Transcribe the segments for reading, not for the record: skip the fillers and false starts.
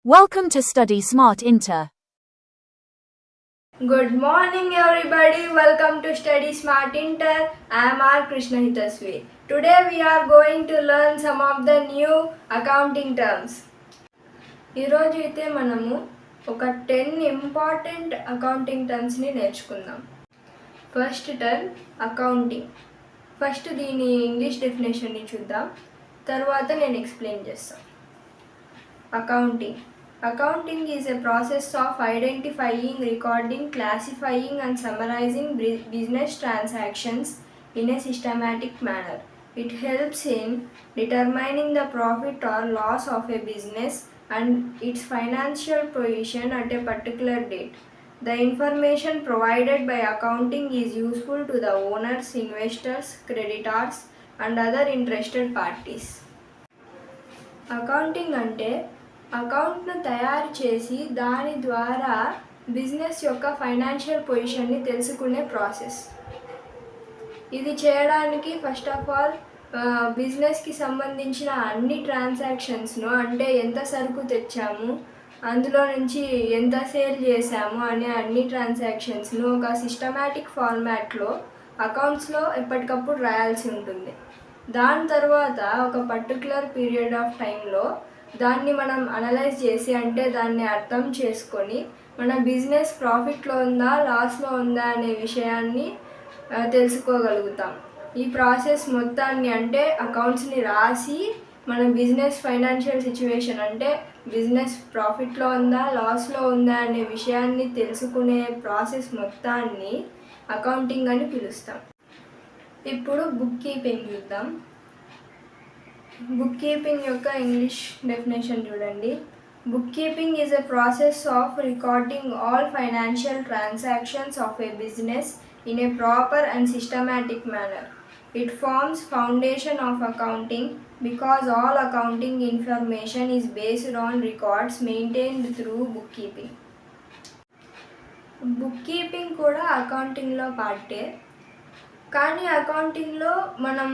Welcome to Study Smart Inter. Good morning everybody, welcome to Study Smart Inter. I am R. Krishna Hitasvi. Today we are going to learn some of the new accounting terms. ఈరోజు అయితే మనము ఒక 10 important accounting టర్మ్స్ని నేర్చుకుందాం. First term accounting. First దీని English డెఫినేషన్ని చూద్దాం, తర్వాత నేను ఎక్స్ప్లెయిన్ చేస్తాను. Accounting is a process of identifying, recording, classifying and summarizing business transactions in a systematic manner. It helps in determining the profit or loss of a business and its financial position at a particular date. The information provided by accounting is useful to the owners, investors, creditors and other interested parties. Accounting అంటే అకౌంట్ను తయారు చేసి దాని ద్వారా business యొక్క financial పొజిషన్ని తెలుసుకునే process. ఇది చేయడానికి ఫస్ట్ ఆఫ్ ఆల్ బిజినెస్కి సంబంధించిన అన్ని ట్రాన్సాక్షన్స్ను, అంటే ఎంత సరుకు తెచ్చాము, అందులో నుంచి ఎంత సేల్ చేశాము అనే అన్ని ట్రాన్సాక్షన్స్ను ఒక సిస్టమాటిక్ ఫార్మాట్లో అకౌంట్స్లో ఎప్పటికప్పుడు రాయాల్సి ఉంటుంది. దాని తర్వాత ఒక పర్టికులర్ పీరియడ్ ఆఫ్ టైంలో దాన్ని మనం అనలైజ్ చేసి, అంటే దాన్ని అర్థం చేసుకొని మన బిజినెస్ ప్రాఫిట్లో ఉందా లాస్లో ఉందా అనే విషయాన్ని తెలుసుకోగలుగుతాం. ఈ ప్రాసెస్ మొత్తాన్ని, అంటే అకౌంట్స్ని రాసి మన బిజినెస్ ఫైనాన్షియల్ సిచ్యువేషన్, అంటే బిజినెస్ ప్రాఫిట్లో ఉందా లాస్లో ఉందా అనే విషయాన్ని తెలుసుకునే ప్రాసెస్ మొత్తాన్ని అకౌంటింగ్ అని పిలుస్తాం. ఇప్పుడు బుక్ కీపింగ్ చూద్దాం. బుక్ కీపింగ్ యొక్క ఇంగ్లీష్ డెఫినేషన్ చూడండి. Book keeping is a process of recording all financial transactions of A business in a proper and systematic manner. It forms foundation of accounting because all accounting information is based on records maintained through bookkeeping. Bookkeeping కూడా అకౌంటింగ్లో పార్టే, కానీ అకౌంటింగ్లో మనం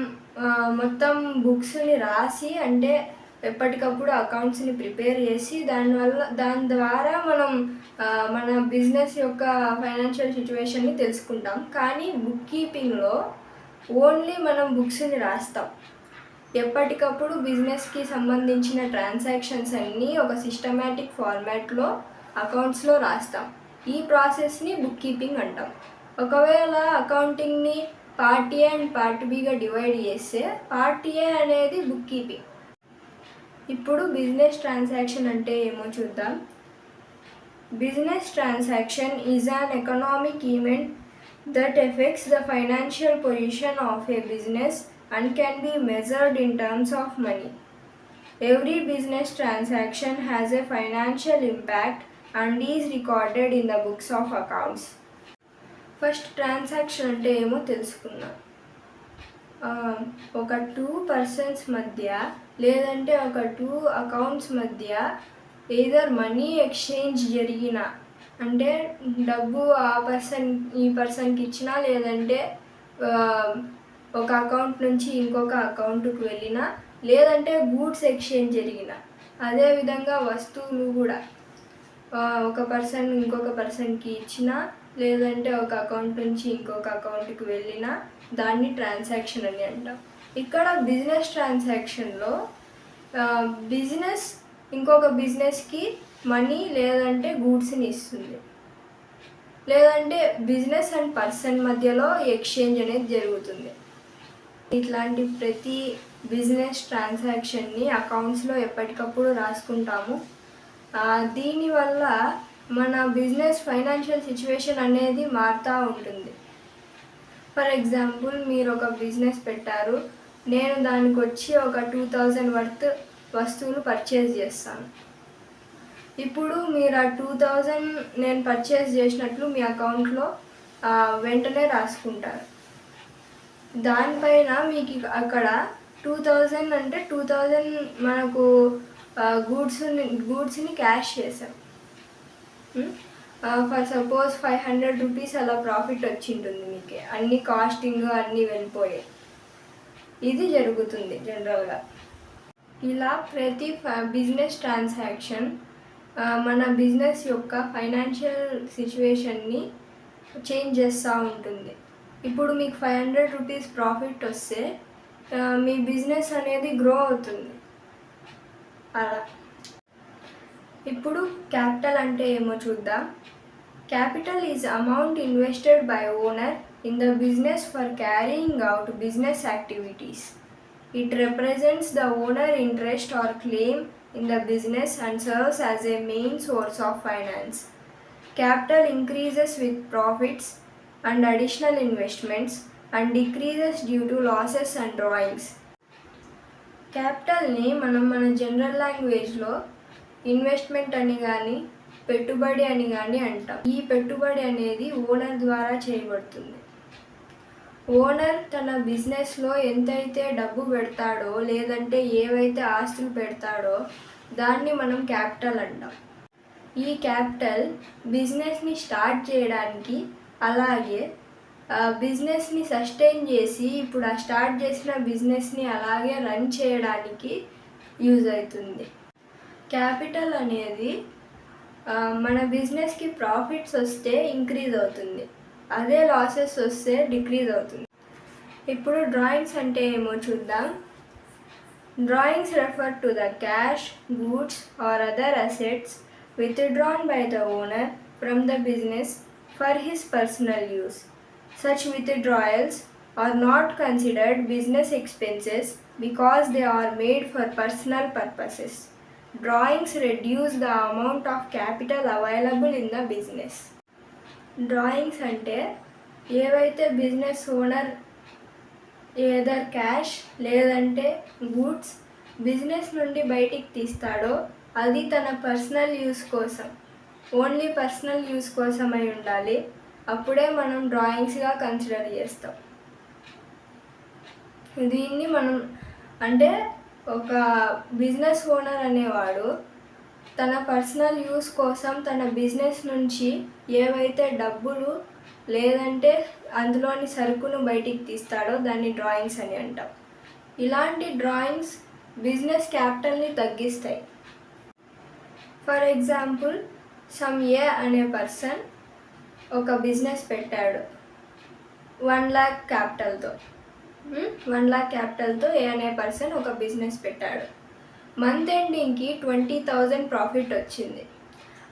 మొత్తం బుక్స్ని రాసి, అంటే ఎప్పటికప్పుడు అకౌంట్స్ని prepare చేసి దాని ద్వారా మనం మన బిజినెస్ యొక్క ఫైనాన్షియల్ సిచ్యువేషన్ని తెలుసుకుంటాం. కానీ బుక్ కీపింగ్లో ఓన్లీ మనం బుక్స్ని రాస్తాం. ఎప్పటికప్పుడు బిజినెస్కి సంబంధించిన ట్రాన్సాక్షన్స్ అన్నీ ఒక సిస్టమాటిక్ ఫార్మాట్లో అకౌంట్స్లో రాస్తాం. ఈ ప్రాసెస్ని బుక్ కీపింగ్ అంటాం. ఒకవేళ అకౌంటింగ్ని పార్ట్ ఏ అండ్ పార్ట్ బిగా డివైడ్ చేస్తే పార్ట్ ఏ అనేది బుక్ కీపింగ్. ఇప్పుడు బిజినెస్ ట్రాన్సాక్షన్ అంటే ఏమో చూద్దాం. Business transaction is an economic event that affects the financial position of a business and can be measured in terms of money. Every business transaction has a financial impact and is recorded in the books of accounts. First transaction అంటే ఏమో తెలుసుకుందాం. ఒక 2 persons మధ్య, లేదంటే ఒక 2 accounts మధ్య either money exchange జరిగిన, అంటే డబ్బు ఆ పర్సన్ ఈ పర్సన్కి ఇచ్చినా, లేదంటే ఒక అకౌంట్ నుంచి ఇంకొక అకౌంట్కి వెళ్ళినా, లేదంటే గూడ్స్ ఎక్స్చేంజ్ జరిగిన, అదేవిధంగా వస్తువులు కూడా ఒక పర్సన్ ఇంకొక పర్సన్కి ఇచ్చినా, లేదంటే ఒక అకౌంట్ నుంచి ఇంకొక అకౌంట్కి వెళ్ళినా దాన్ని ట్రాన్సాక్షన్ అని అంటాం. ఇక్కడ బిజినెస్ ట్రాన్సాక్షన్లో బిజినెస్ ఇంకొక బిజినెస్కి మనీ లేదంటే గూడ్స్ని ఇస్తుంది, లేదంటే బిజినెస్ అండ్ పర్సన్ మధ్యలో ఎక్స్చేంజ్ అనేది జరుగుతుంది. ఇట్లాంటి ప్రతి బిజినెస్ ట్రాన్సాక్షన్ని అకౌంట్స్లో ఎప్పటికప్పుడు రాసుకుంటాము. దీనివల్ల మన బిజినెస్ ఫైనాన్షియల్ సిచ్యువేషన్ అనేది మారుతూ ఉంటుంది. ఫర్ ఎగ్జాంపుల్, మీరు ఒక బిజినెస్ పెట్టారు, నేను దానికి వచ్చి ఒక 2000 వర్త్ వస్తువులు పర్చేజ్ చేస్తాను. ఇప్పుడు మీరు ఆ 2000 నేను పర్చేస్ చేసినట్లు మీ అకౌంట్లో వెంటనే రాసుకుంటారు. దానిపైన మీకు అక్కడ 2000 అంటే 2000 మనకు గూడ్స్ని క్యాష్ చేసాం. ఫర్ సపోజ్ 500 రూపీస్ అలా ప్రాఫిట్ వచ్చింటుంది మీకు, అన్ని కాస్టింగ్ అన్నీ వెళ్ళిపోయాయి. ఇది జరుగుతుంది జనరల్గా. ఇలా ప్రతి బిజినెస్ ట్రాన్సాక్షన్ మన బిజినెస్ యొక్క ఫైనాన్షియల్ సిచ్యువేషన్ని చేంజ్ చేస్తూ ఉంటుంది. ఇప్పుడు మీకు 500 రూపీస్ ప్రాఫిట్ వస్తే మీ బిజినెస్ అనేది గ్రో అవుతుంది. అలా ఇప్పుడు క్యాపిటల్ అంటే ఏమో చూద్దాం. Capital is amount invested by owner in the business for carrying out business activities. It represents the owner interest or claim in the business and serves as a main source of finance. Capital increases with profits and additional investments and decreases due to losses and drawings. క్యాపిటల్ని మన general లాంగ్వేజ్లో investment అని కానీ పెట్టుబడి అని కానీ అంటాం. ఈ పెట్టుబడి అనేది ఓనర్ ద్వారా చేయబడుతుంది. ఓనర్ తన బిజినెస్లో ఎంతైతే డబ్బు పెడతాడో లేదంటే ఏవైతే ఆస్తులు పెడతాడో దాన్ని మనం క్యాపిటల్ అంటాం. ఈ క్యాపిటల్ బిజినెస్ని స్టార్ట్ చేయడానికి అలాగే బిజినెస్ని సస్టైన్ చేసి ఇప్పుడు ఆ స్టార్ట్ చేసిన బిజినెస్ని అలాగే రన్ చేయడానికి యూజ్ అవుతుంది. క్యాపిటల్ అనేది మన బిజినెస్కి ప్రాఫిట్స్ వస్తే ఇంక్రీజ్ అవుతుంది, అదే లాసెస్ వస్తే డిక్రీజ్ అవుతుంది. ఇప్పుడు డ్రాయింగ్స్ అంటే ఏమో చూద్దాం. Drawings refer to the cash, goods or other assets withdrawn by the owner from the business for his personal use. Such withdrawals are not considered business expenses because they are made for personal purposes. Drawings reduce the amount of capital available in the business. Drawings అంటే ఏవైతే business owner either cash లేదంటే goods business నుండి బయటికి తీస్తాడో అది తన personal use కోసం, only personal use కోసం అయి ఉండాలి. అప్పుడే మనం డ్రాయింగ్స్గా కన్సిడర్ చేస్తాం. దీన్ని మనం అంటే ఒక బిజినెస్ ఓనర్ అనేవాడు తన పర్సనల్ యూస్ కోసం తన బిజినెస్ నుంచి ఏవైతే డబ్బులు లేదంటే అందులోని సరుకును బయటికి తీస్తాడో దాన్ని డ్రాయింగ్స్ అని అంటాం. ఇలాంటి డ్రాయింగ్స్ బిజినెస్ క్యాపిటల్ని తగ్గిస్తాయి. ఫర్ ఎగ్జాంపుల్, సమ్ ఏ అనే పర్సన్ ఒక బిజినెస్ పెట్టాడు 1 lakh క్యాపిటల్తో. 1 lakh క్యాపిటల్తో ఏ అనే పర్సన్ ఒక బిజినెస్ పెట్టాడు. మంత్ ఎండింగ్కి 20,000 ప్రాఫిట్ వచ్చింది.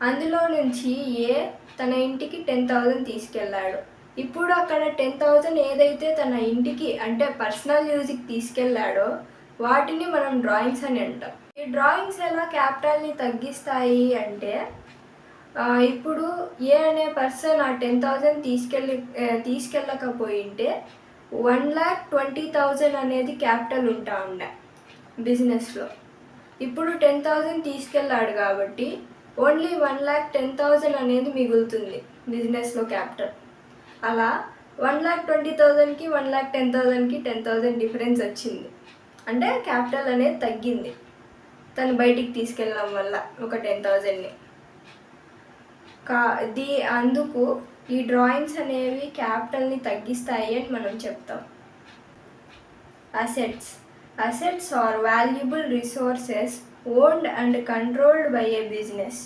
అందులో నుంచి ఏ తన ఇంటికి 10,000 తీసుకెళ్ళాడు. ఇప్పుడు అక్కడ 10,000 ఏదైతే తన ఇంటికి అంటే పర్సనల్ యూజ్కి తీసుకెళ్ళాడో వాటిని మనం డ్రాయింగ్స్ అని అంటాం. ఈ డ్రాయింగ్స్ ఎలా క్యాపిటల్ని తగ్గిస్తాయి అంటే ఇప్పుడు ఏ అనే పర్సన్ ఆ 10,000 తీసుకెళ్ళకపోయింటే 1,20,000 అనేది క్యాపిటల్ ఉంటా ఉండే బిజినెస్లో. ఇప్పుడు 10,000 తీసుకెళ్ళాడు కాబట్టి ఓన్లీ 1,10,000 అనేది మిగులుతుంది బిజినెస్లో క్యాపిటల్. అలా 1,20,000కి 1,10,000కి 10,000 డిఫరెన్స్ వచ్చింది. అంటే క్యాపిటల్ అనేది తగ్గింది తను బయటికి తీసుకెళ్ళడం వల్ల ఒక 10,000ని. అందుకు ఈ డ్రాయింగ్స్ అనేవి క్యాపిటల్ని తగ్గిస్తాయి అని మనం చెప్తాం. Assets are valuable resources owned and controlled by a business.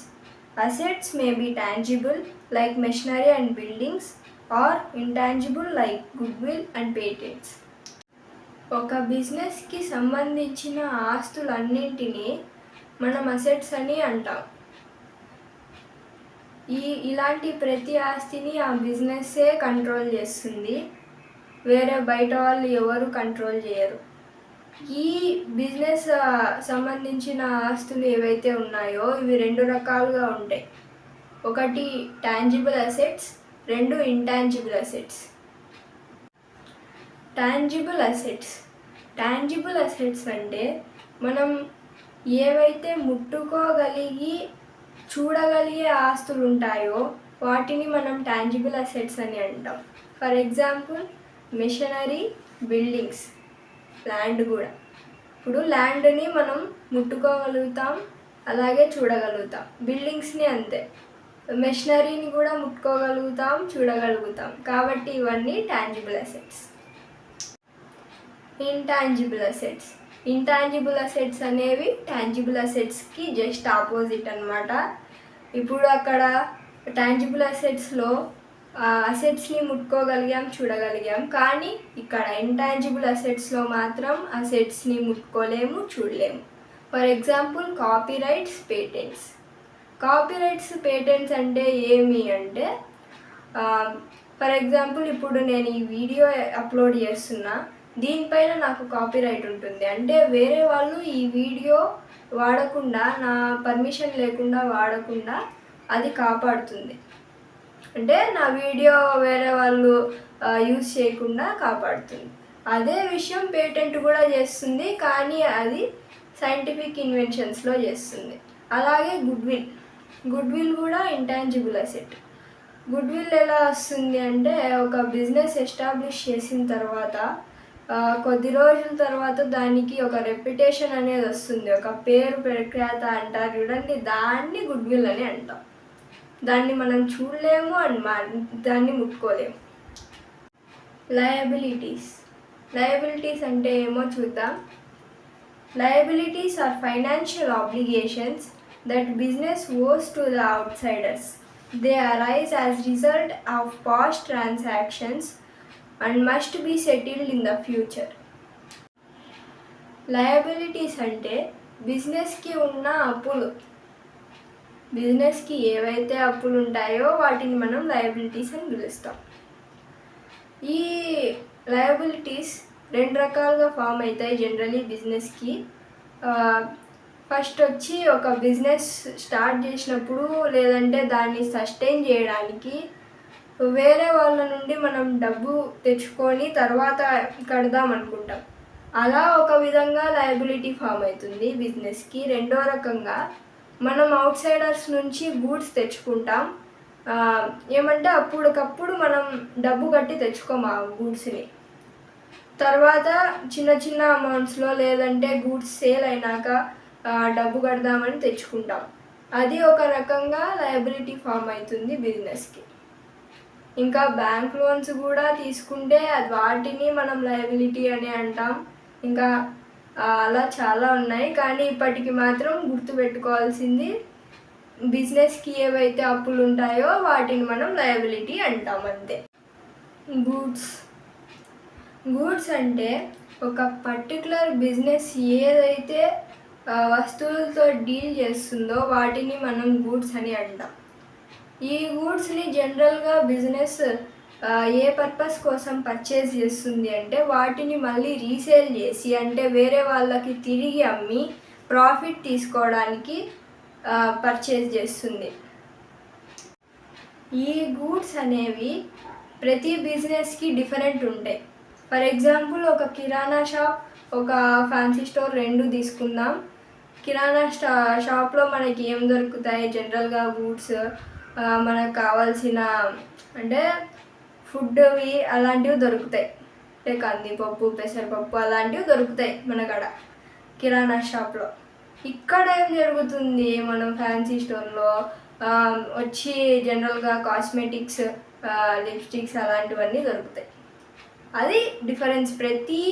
Assets may be tangible like machinery and buildings or intangible like goodwill and patents. ఒక బిజినెస్కి సంబంధించిన ఆస్తులన్నింటినీ మనం అసెట్స్ అని అంటాం. ఇలాంటి ప్రతి ఆస్తిని ఆ బిజినెస్సే కంట్రోల్ చేస్తుంది, వేరే బయట వాళ్ళు ఎవరు కంట్రోల్ చేయరు. ఈ బిజినెస్ సంబంధించిన ఆస్తులు ఏవైతే ఉన్నాయో ఇవి 2 రకాలుగా ఉంటాయి. ఒకటి tangible assets, 2 intangible assets. Tangible assets అంటే మనం ఏవైతే ముట్టుకోగలిగి చూడగలిగే ఆస్తులు ఉంటాయో వాటిని మనం టాంజిబుల్ అసెట్స్ అని అంటాం. For example machinery, buildings, land కూడా. ఇప్పుడు ల్యాండ్ని మనం ముట్టుకోగలుగుతాం, అలాగే చూడగలుగుతాం. బిల్డింగ్స్ని అంతే, మెషినరీని కూడా ముట్టుకోగలుగుతాం, చూడగలుగుతాం. కాబట్టి ఇవన్నీ tangible assets. Intangible assets intangible assets అనేవి టాంజిబుల్ అసెట్స్కి జస్ట్ ఆపోజిట్ అనమాట. ఇప్పుడు అక్కడ టాంజిబుల్ అసెట్స్లో అసెట్స్ని ముట్టుకోగలిగాం, చూడగలిగాం. కానీ ఇక్కడ ఇంటాంజిబుల్ అసెట్స్లో మాత్రం అసెట్స్ని ముట్టుకోలేము, చూడలేము. For example copyrights, patents. Copyrights, patents అంటే ఏమి అంటే ఫర్ ఎగ్జాంపుల్ ఇప్పుడు నేను ఈ వీడియో అప్లోడ్ చేస్తున్నా, దీనిపైన నాకు కాపీరైట్ ఉంటుంది. అంటే వేరే వాళ్ళు ఈ వీడియో వాడకుండా, నా పర్మిషన్ లేకుండా వాడకుండా అది కాపాడుతుంది. అంటే నా వీడియో వేరే వాళ్ళు యూజ్ చేయకుండా కాపాడుతుంది. అదే విషయం పేటెంట్ కూడా చేస్తుంది, కానీ అది సైంటిఫిక్ ఇన్వెన్షన్స్లో చేస్తుంది. అలాగే గుడ్విల్ కూడా ఇంటాంజిబుల్ అసెట్. గుడ్విల్ ఎలా వస్తుంది అంటే ఒక బిజినెస్ ఎస్టాబ్లిష్ చేసిన తర్వాత కొద్ది రోజుల తర్వాత దానికి ఒక రెప్యుటేషన్ అనేది వస్తుంది, ఒక పేరు ప్రఖ్యాత అంటారు చూడండి, దాన్ని గుడ్విల్ అని అంటాం. దాన్ని మనం చూడలేము అండ్ దాన్ని ముట్టుకోలేము. లయబిలిటీస్ అంటే ఏమో చూద్దాం. Liabilities are financial obligations that business owes to the outsiders. They arise as result of past transactions and must be settled in the future. Liabilities అంటే బిజినెస్కి ఉన్న అప్పులు. బిజినెస్కి ఏవైతే అప్పులు ఉంటాయో వాటిని మనం లయబిలిటీస్ అని పిలుస్తాం. ఈ లయబిలిటీస్ రెండు రకాలుగా ఫామ్ అవుతాయి జనరలీ బిజినెస్కి. ఫస్ట్ వచ్చి ఒక బిజినెస్ స్టార్ట్ చేసినప్పుడు లేదంటే దాన్ని సస్టైన్ చేయడానికి వేరే వాళ్ళ నుండి మనం డబ్బు తెచ్చుకొని తర్వాత కడదాం అనుకుంటాం. అలా ఒక విధంగా లయబిలిటీ ఫామ్ అవుతుంది బిజినెస్కి. రెండో రకంగా మనం అవుట్ సైడర్స్ నుంచి గూడ్స్ తెచ్చుకుంటాం. ఏమంటే అప్పటికప్పుడు మనం డబ్బు కట్టి తెచ్చుకోము ఆ గూడ్స్ని. తర్వాత చిన్న చిన్న అమౌంట్స్లో లేదంటే గూడ్స్ సేల్ అయినాక డబ్బు కడదామని తెచ్చుకుంటాం. అది ఒక రకంగా లయబిలిటీ ఫామ్ అవుతుంది బిజినెస్కి. ఇంకా బ్యాంక్ లోన్స్ కూడా తీసుకుంటే వాటిని మనం లయబిలిటీ అని అంటాం. ఇంకా అలా చాలా ఉన్నాయి. కానీ ఇప్పటికి మాత్రం గుర్తుపెట్టుకోవాల్సింది బిజినెస్కి ఏవైతే అప్పులు ఉంటాయో వాటిని మనం లయబిలిటీ అంటాం అంతే. గూడ్స్ అంటే ఒక పర్టికులర్ బిజినెస్ ఏదైతే వస్తువులతో డీల్ చేస్తుందో వాటిని మనం గూడ్స్ అని అంటాం. ఈ గూడ్స్ని జనరల్గా బిజినెస్ ఏ పర్పస్ కోసం పర్చేజ్ చేస్తుంది అంటే వాటిని మళ్ళీ రీసేల్ చేసి, అంటే వేరే వాళ్ళకి తిరిగి అమ్మి ప్రాఫిట్ తీసుకోవడానికి పర్చేజ్ చేస్తుంది. ఈ గూడ్స్ అనేవి ప్రతి బిజినెస్కి డిఫరెంట్ ఉంటాయి. ఫర్ ఎగ్జాంపుల్ ఒక కిరాణా షాప్, ఒక ఫ్యాన్సీ స్టోర్ రెండు తీసుకుందాం. కిరాణా షాప్లో మనకి ఏం దొరుకుతాయి జనరల్గా గూడ్స్, మనకు కావాల్సిన అంటే ఫుడ్వి అలాంటివి దొరుకుతాయి. అంటే కందిపప్పు, పెసరపప్పు అలాంటివి దొరుకుతాయి మనకాడ కిరాణా షాప్లో. ఇక్కడ ఏం జరుగుతుంది, మనం ఫ్యాన్సీ స్టోర్లో వచ్చి జనరల్గా కాస్మెటిక్స్, లిప్స్టిక్స్ అలాంటివన్నీ దొరుకుతాయి. అది డిఫరెన్స్ ప్రతి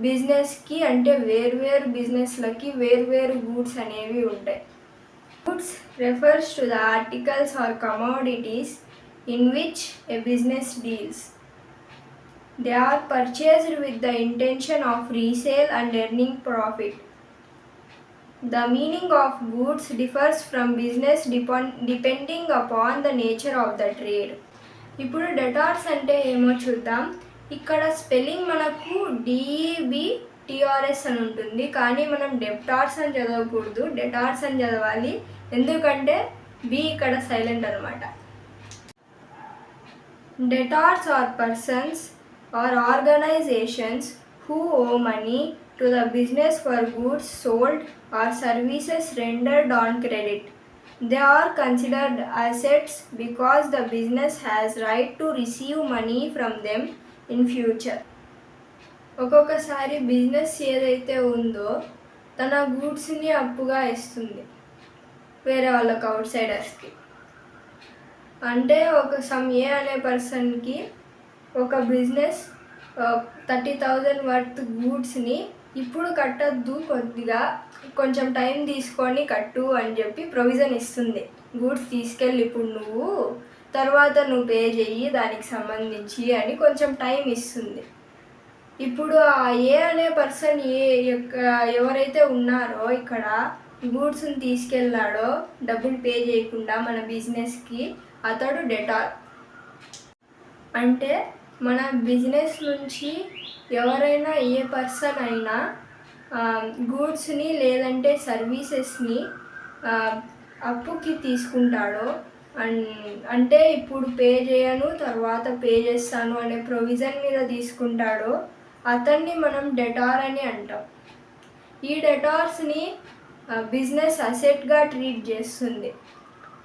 బిజినెస్కి. అంటే వేర్వేరు బిజినెస్లకి వేర్వేరు గూడ్స్ అనేవి ఉంటాయి. Goods refers to the articles or commodities in which a business deals. They are purchased with the intention of resale and earning profit. The meaning of goods differs from business depending upon the nature of the trade. ఇప్పుడు debtors అంటే ఏమో చూద్దాం. ఇక్కడ spelling మనకు DEBTRS అని ఉంటుంది, కానీ మనం డెప్టార్స్ అని చదవకూడదు, డెటార్స్ అని చదవాలి. ఎందుకంటే బి ఇక్కడ సైలెంట్ అనమాట. Debtors are persons or organisations who owe money to the business for goods sold or services rendered on credit. They are considered assets because the business has right to receive money from them in future. ఒక్కొక్కసారి business ఏదైతే ఉందో తన గూడ్స్ని అప్పుగా ఇస్తుంది వేరే వాళ్ళకి, out సైడర్స్కి. అంటే ఒక సమ్ ఏ అనే పర్సన్కి ఒక బిజినెస్ 30,000 వర్త్ గూడ్స్ని ఇప్పుడు కట్టద్దు, కొంచెం టైం తీసుకొని కట్టు అని చెప్పి ప్రొవిజన్ ఇస్తుంది. గూడ్స్ తీసుకెళ్ళి ఇప్పుడు నువ్వు తర్వాత నువ్వు పే చెయ్యి దానికి సంబంధించి అని కొంచెం టైం ఇస్తుంది. ఇప్పుడు ఆ ఏ అనే పర్సన్ ఎవరైతే ఉన్నారో ఇక్కడ గూడ్స్ని తీసుకెళ్ళాడో డబ్బులు పే చేయకుండా మన బిజినెస్కి, అతడు డెటార్. అంటే మన బిజినెస్ నుంచి ఎవరైనా ఏ పర్సన్ అయినా గూడ్స్ని లేదంటే సర్వీసెస్ని అప్పుకి తీసుకుంటాడో, అంటే ఇప్పుడు పే చేయను తర్వాత పే చేస్తాను అనే ప్రొవిజన్ మీద తీసుకుంటాడో అతన్ని మనం డెటార్ అని అంటాం. ఈ డెటార్స్ని బిజినెస్ అసెట్గా ట్రీట్ చేస్తుంది,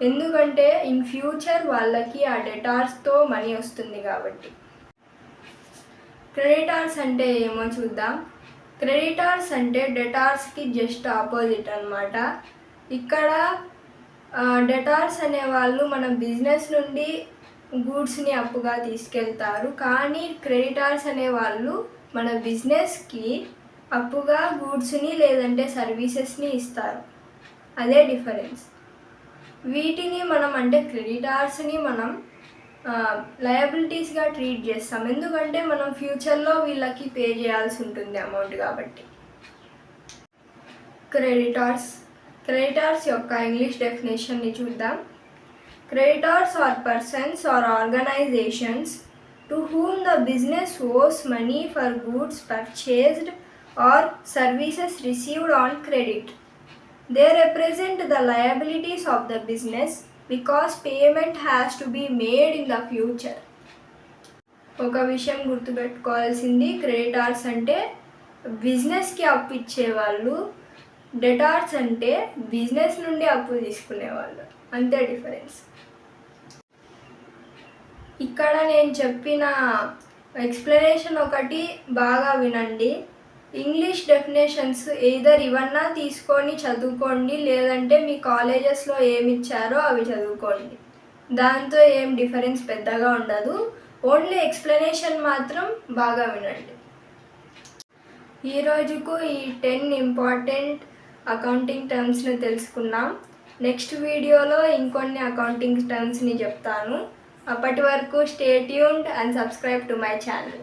ఎందుకంటే ఇన్ ఫ్యూచర్ వాళ్ళకి ఆ డెటార్స్తో మనీ వస్తుంది కాబట్టి. క్రెడిటార్స్ అంటే ఏమో చూద్దాం. క్రెడిటార్స్ అంటే డెటార్స్కి జస్ట్ ఆపోజిట్ అన్నమాట. ఇక్కడ డెటార్స్ అనేవాళ్ళు మన బిజినెస్ నుండి గూడ్స్ని అప్పుగా తీసుకెళ్తారు, కానీ క్రెడిటార్స్ అనేవాళ్ళు మన బిజినెస్కి అప్పుగా గూడ్స్ని లేదంటే సర్వీసెస్ని ఇస్తారు. అదే డిఫరెన్స్. వీటిని మనం అంటే క్రెడిటార్స్ని మనం లయబిలిటీస్గా ట్రీట్ చేస్తాం, ఎందుకంటే మనం ఫ్యూచర్లో వీళ్ళకి పే చేయాల్సి ఉంటుంది అమౌంట్ కాబట్టి. క్రెడిటార్స్ యొక్క ఇంగ్లీష్ డెఫినేషన్ని చూద్దాం. Creditors are persons or organisations to whom the business owes money for goods purchased or services received on credit. They represent the liabilities of the business because payment has to be made in the future. ఒక విషయం గుర్తుపెట్టుకోవాల్సింది, creditors అంటే బిజినెస్కి అప్పు ఇచ్చేవాళ్ళు, debtors అంటే business నుండి అప్పు తీసుకునేవాళ్ళు, అంతే డిఫరెన్స్. ఇక్కడ నేను చెప్పిన ఎక్స్ప్లెనేషన్ ఒకటి బాగా వినండి. ఇంగ్లీష్ డెఫినేషన్స్ ఎయిదర్ ఇవన్నా తీసుకొని చదువుకోండి, లేదంటే మీ కాలేజెస్లో ఏమి ఇచ్చారో అవి చదువుకోండి. దాంతో ఏం డిఫరెన్స్ పెద్దగా ఉండదు, ఓన్లీ ఎక్స్ప్లెనేషన్ మాత్రం బాగా వినండి. ఈరోజుకు ఈ 10 ఇంపార్టెంట్ అకౌంటింగ్ టర్మ్స్ని తెలుసుకున్నాం. నెక్స్ట్ వీడియోలో ఇంకొన్ని అకౌంటింగ్ టర్మ్స్ని చెప్తాను. అప్పటి వరకు stay tuned and subscribe to my channel.